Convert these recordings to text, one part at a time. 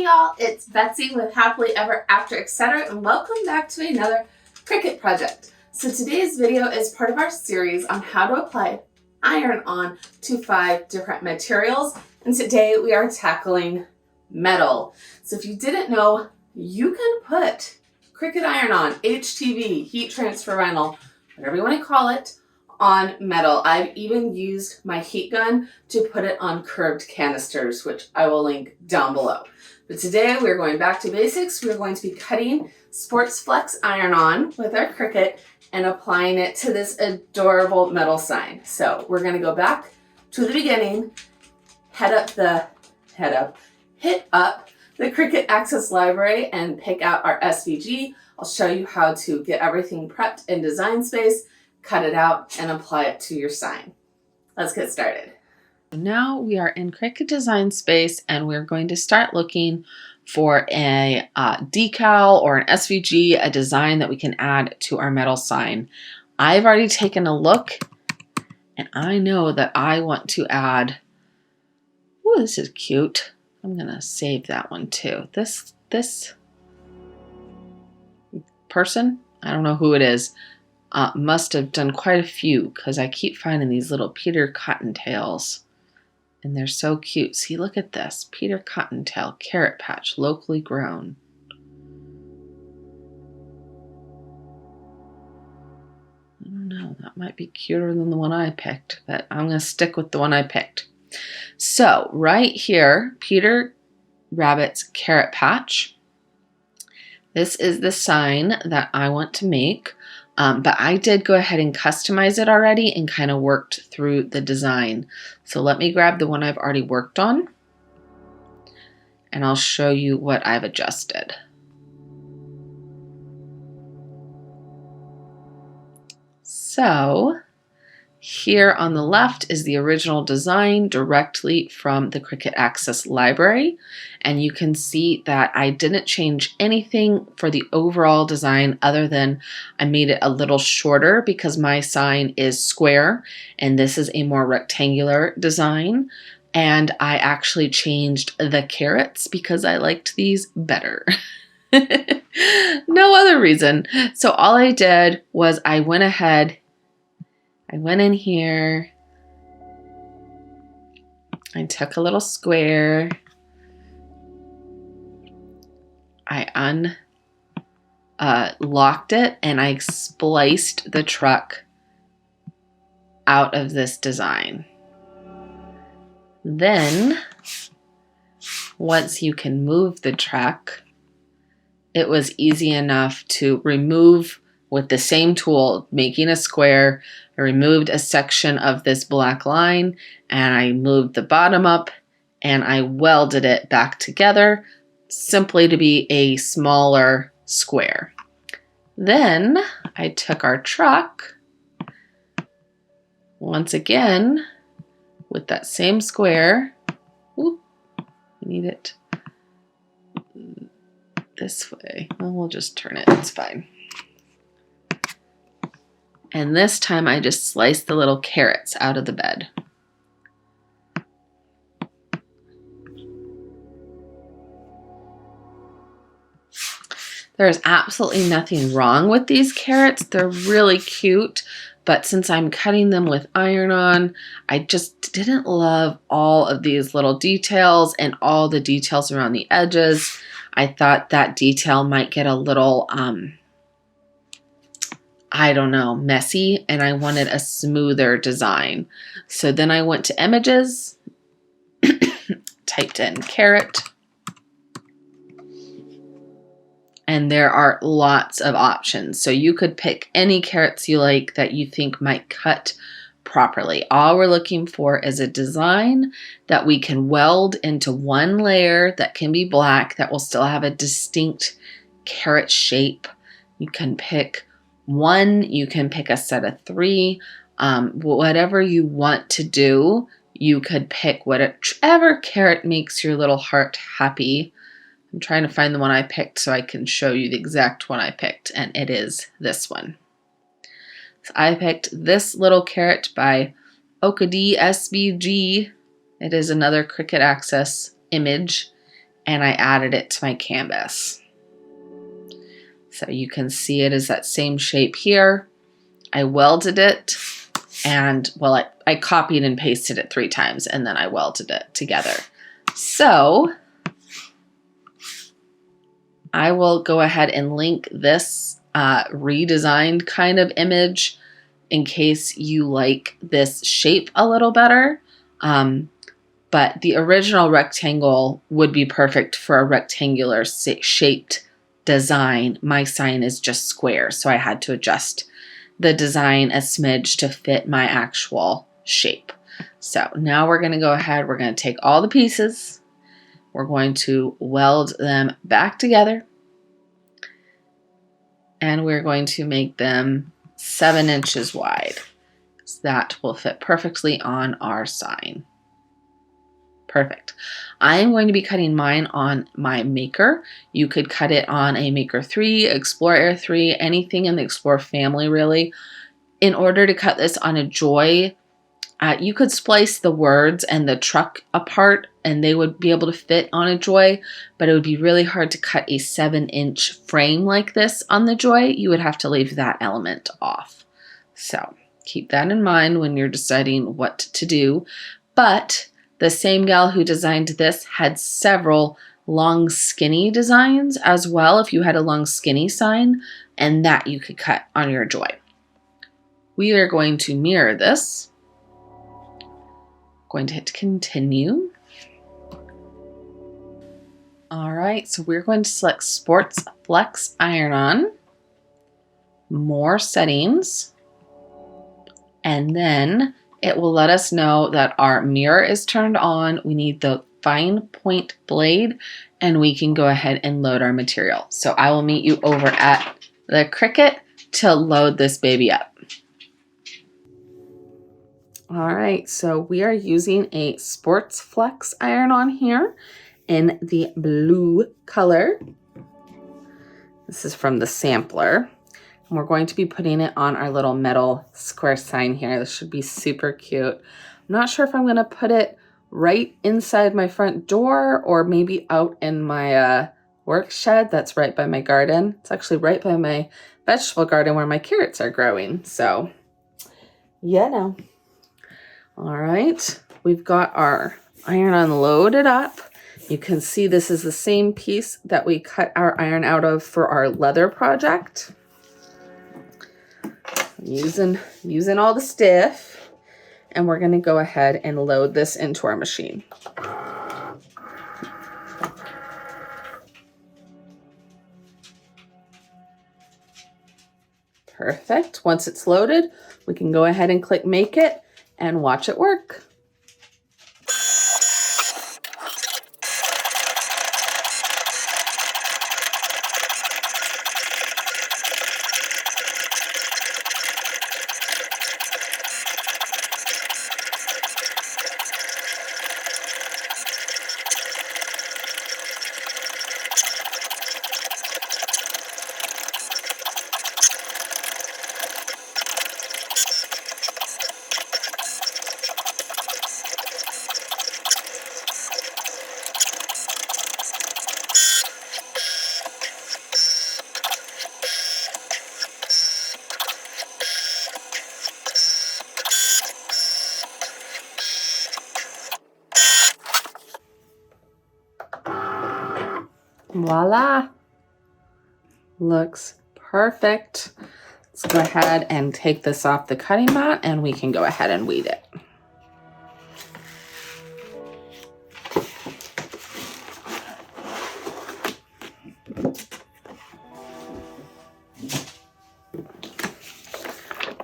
y'all, it's Betsy with Happily Ever After Etc. and welcome back to another Cricut project. So today's video is part of our series on how to apply iron-on to 5 different materials, and today we are tackling metal. So if you didn't know, you can put Cricut iron-on, HTV, heat transfer vinyl, whatever you want to call it, on metal. I've even used my heat gun to put it on curved canisters, which I will link down below. But today we're going back to basics. We're going to be cutting Sports Flex iron-on with our Cricut and applying it to this adorable metal sign. So we're going to go back to the beginning, hit up the Cricut Access Library and pick out our SVG. I'll show you how to get everything prepped in Design Space, cut it out, and apply it to your sign. Let's get started. Now we are in Cricut Design Space and we're going to start looking for a decal or an SVG, a design that we can add to our metal sign. I've already taken a look and I know that I want to add, oh, this is cute. I'm gonna save that one too. This person, I don't know who it is, must have done quite a few because I keep finding these little Peter Cottontails and they're so cute. See, look at this. Peter Cottontail carrot patch, locally grown. I don't know, that might be cuter than the one I picked, but I'm going to stick with the one I picked. So right here, Peter Rabbit's carrot patch. This is the sign that I want to make. But I did go ahead and customize it already and kind of worked through the design. So let me grab the one I've already worked on and I'll show you what I've adjusted. So here on the left is the original design directly from the Cricut Access Library. And you can see that I didn't change anything for the overall design other than I made it a little shorter because my sign is square and this is a more rectangular design. And I actually changed the carrots because I liked these better. No other reason. So all I did was I went in here, I took a little square, I unlocked it, and I spliced the truck out of this design. Then, once you can move the truck, it was easy enough to remove with the same tool, making a square. I removed a section of this black line and I moved the bottom up and I welded it back together simply to be a smaller square. Then I took our truck once again with that same square. Ooh, we need it this way. Well, we'll just turn it, it's fine. And this time I just sliced the little carrots out of the bed. There's absolutely nothing wrong with these carrots. They're really cute, but since I'm cutting them with iron-on, I just didn't love all of these little details and all the details around the edges. I thought that detail might get a little, I don't know, messy, and I wanted a smoother design. So then I went to images, typed in carrot, and there are lots of options. So you could pick any carrots you like that you think might cut properly. All we're looking for is a design that we can weld into one layer that can be black, that will still have a distinct carrot shape. You can pick one, you can pick a set of 3, whatever you want to do. You could pick whatever carrot makes your little heart happy. I'm trying to find the one I picked so I can show you the exact one I picked, and it is this one. So I picked this little carrot by OKD SVG. It is another Cricut Access image, and I added it to my canvas. So you can see it is that same shape here. I welded it, and well, I copied and pasted it 3 times, and then I welded it together. So I will go ahead and link this redesigned kind of image in case you like this shape a little better. But the original rectangle would be perfect for a rectangular shaped design. My sign is just square, so I had to adjust the design a smidge to fit my actual shape. So now we're going to go ahead, we're going to take all the pieces, we're going to weld them back together, and we're going to make them 7 inches wide. So that will fit perfectly on our sign. Perfect. I am going to be cutting mine on my Maker. You could cut it on a Maker 3, Explorer 3, anything in the Explorer family really. In order to cut this on a Joy, you could splice the words and the truck apart and they would be able to fit on a Joy, but it would be really hard to cut a 7-inch frame like this on the Joy. You would have to leave that element off. So keep that in mind when you're deciding what to do. But the same gal who designed this had several long skinny designs as well if you had a long skinny sign, and that you could cut on your Joy. We are going to mirror this. Going to hit continue. All right, so we're going to select Sports Flex Iron-On, more settings, and then it will let us know that our mirror is turned on. We need the fine point blade, and we can go ahead and load our material. So I will meet you over at the Cricut to load this baby up. All right, so we are using a Sports Flex Iron-On here in the blue color. This is from the sampler. And we're going to be putting it on our little metal square sign here. This should be super cute. I'm not sure if I'm gonna put it right inside my front door or maybe out in my work shed that's right by my garden. It's actually right by my vegetable garden where my carrots are growing. So, yeah, no. All right, we've got our iron-on loaded up. You can see this is the same piece that we cut our iron out of for our leather project. Using all the stiff, and we're gonna go ahead and load this into our machine. Perfect. Once it's loaded, we can go ahead and click Make It and watch it work. Voila! Looks perfect. Let's go ahead and take this off the cutting mat and we can go ahead and weed it.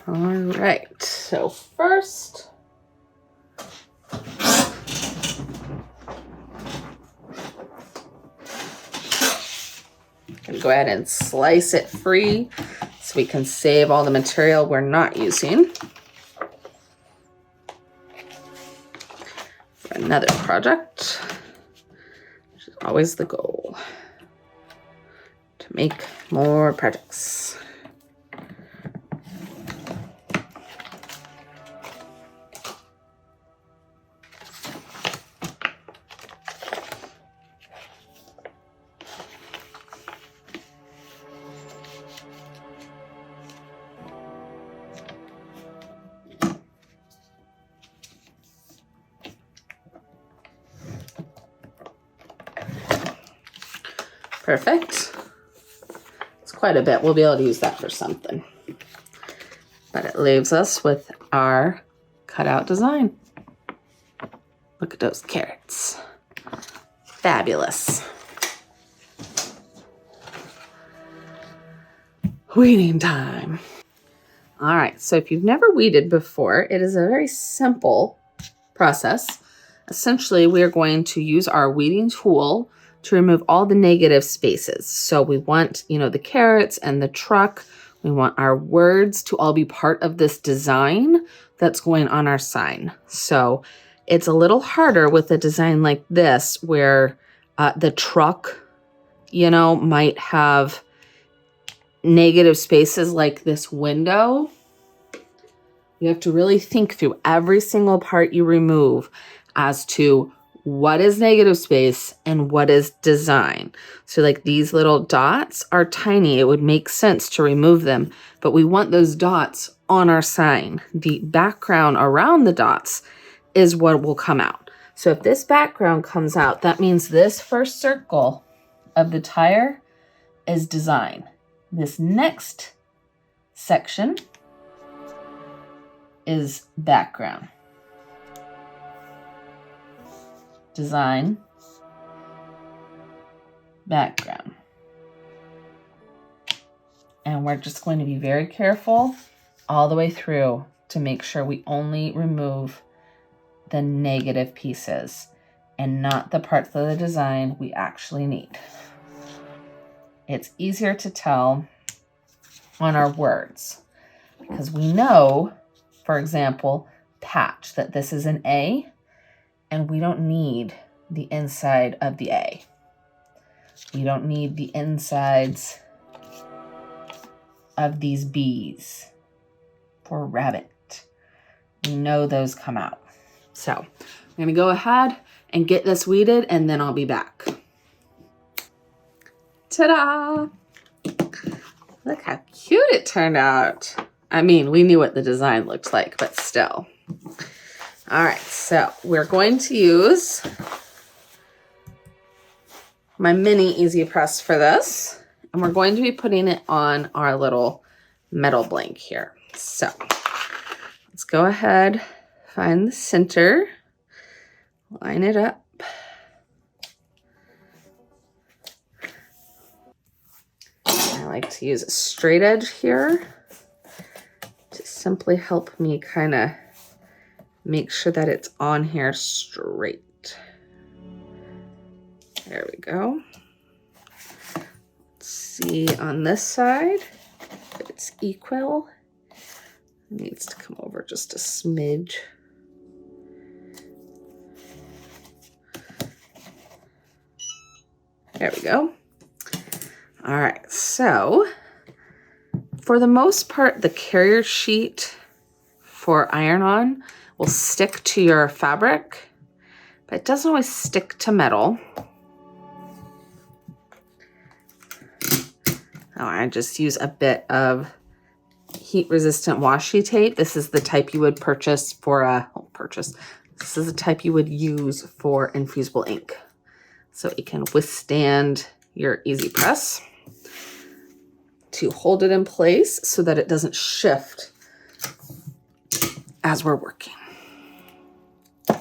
All right, so first, I'm gonna go ahead and slice it free so we can save all the material we're not using for another project, which is always the goal, to make more projects. Perfect. It's quite a bit. We'll be able to use that for something. But it leaves us with our cutout design. Look at those carrots. Fabulous. Weeding time. All right, so if you've never weeded before, it is a very simple process. Essentially, we are going to use our weeding tool to remove all the negative spaces. So we want, the carrots and the truck. We want our words to all be part of this design that's going on our sign. So it's a little harder with a design like this where the truck, might have negative spaces like this window. You have to really think through every single part you remove as to what is negative space and what is design. So like these little dots are tiny. It would make sense to remove them, but we want those dots on our sign. The background around the dots is what will come out. So if this background comes out, that means this first circle of the tire is design. This next section is background. Design, background. And we're just going to be very careful all the way through to make sure we only remove the negative pieces and not the parts of the design we actually need. It's easier to tell on our words because we know, for example, patch, that this is an A and we don't need the inside of the A. We don't need the insides of these B's. For rabbit, we know those come out. So I'm gonna go ahead and get this weeded and then I'll be back. Ta-da! Look how cute it turned out. I mean, we knew what the design looked like, but still. All right, so we're going to use my mini Easy Press for this, and we're going to be putting it on our little metal blank here. So let's go ahead, find the center, line it up. I like to use a straight edge here to simply help me kind of make sure that it's on here straight. There we go. Let's see on this side if it's equal. It needs to come over just a smidge. There we go. All right, so for the most part, the carrier sheet for iron-on will stick to your fabric, but it doesn't always stick to metal. Oh, I just use a bit of heat-resistant washi tape. This is the type you would purchase for This is the type you would use for infusible ink, so it can withstand your Easy Press to hold it in place so that it doesn't shift as we're working. All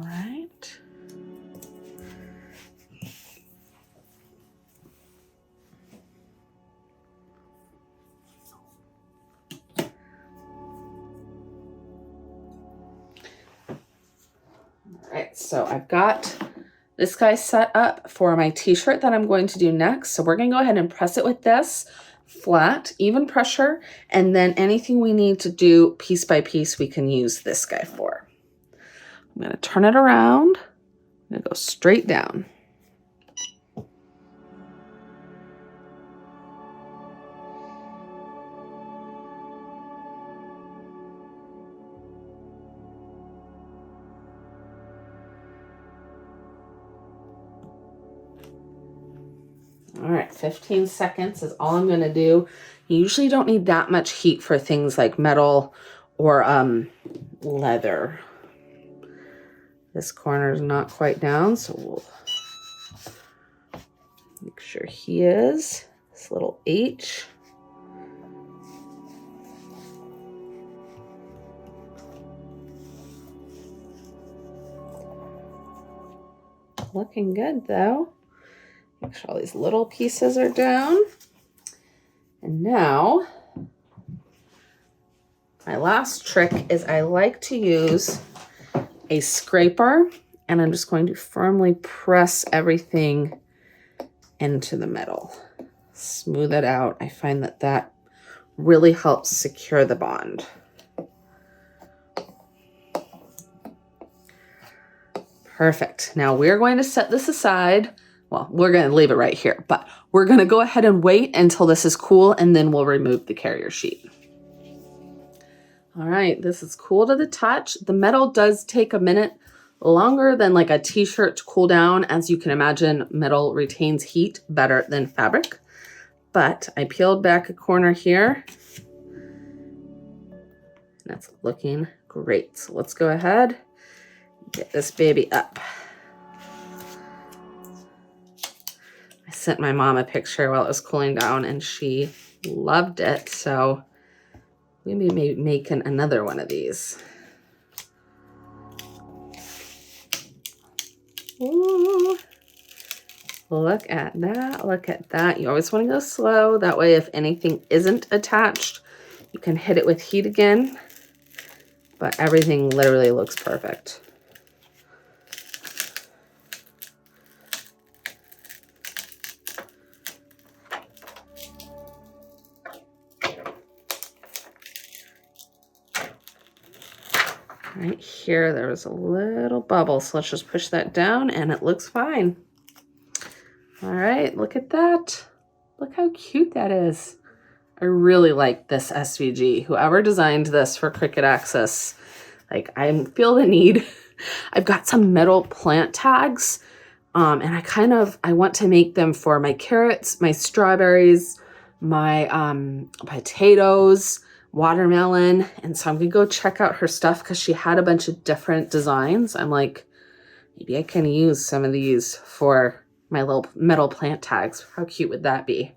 right. All right, so I've got this guy set up for my t-shirt that I'm going to do next. So we're going to go ahead and press it with this flat, even pressure, and then anything we need to do piece by piece, we can use this guy for. I'm going to turn it around. I'm going to go straight down. All right, 15 seconds is all I'm going to do. You usually don't need that much heat for things like metal or leather. This corner is not quite down, so we'll make sure he is. This little H. Looking good though. Make sure all these little pieces are down. And now, my last trick is I like to use a scraper, and I'm just going to firmly press everything into the middle. Smooth it out. I find that that really helps secure the bond. Perfect. Now we're going to set this aside. Well, we're going to leave it right here, but we're going to go ahead and wait until this is cool, and then we'll remove the carrier sheet. All right, this is cool to the touch. The metal does take a minute longer than like a t-shirt to cool down. As you can imagine, metal retains heat better than fabric. But I peeled back a corner here. That's looking great. So let's go ahead. Get this baby up. I sent my mom a picture while it was cooling down and she loved it. So we may be making another one of these. Ooh, look at that. Look at that. You always want to go slow. That way, if anything isn't attached, you can hit it with heat again. But everything literally looks perfect. Right here, there was a little bubble, so let's just push that down and it looks fine. All right, look at that. Look how cute that is. I really like this SVG. Whoever designed this for Cricut Access, like I feel the need. I've got some metal plant tags and I want to make them for my carrots, my strawberries, my potatoes, watermelon, and so I'm gonna go check out her stuff because she had a bunch of different designs. I'm like, maybe I can use some of these for my little metal plant tags. How cute would that be?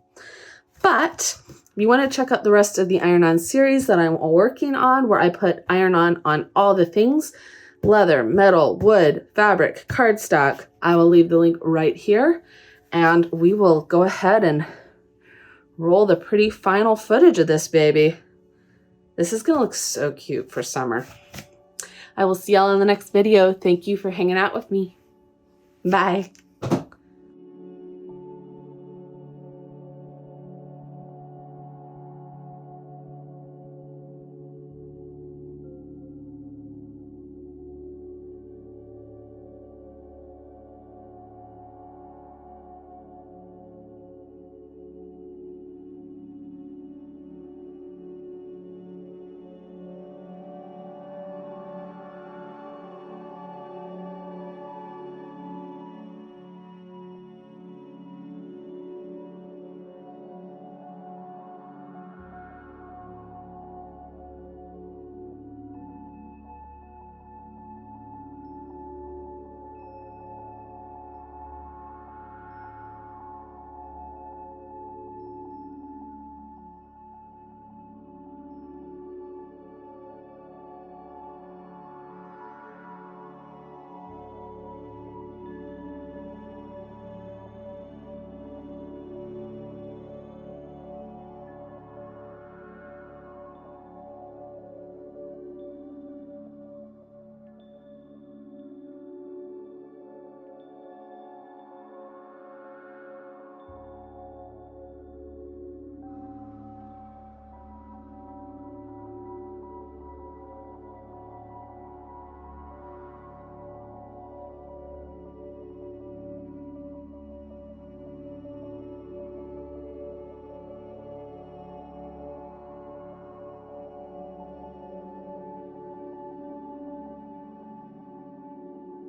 But if you want to check out the rest of the iron-on series that I'm working on, where I put iron-on all the things, leather, metal, wood, fabric, cardstock, I will leave the link right here, and we will go ahead and roll the pretty final footage of this baby. This is gonna look so cute for summer. I will see y'all in the next video. Thank you for hanging out with me. Bye.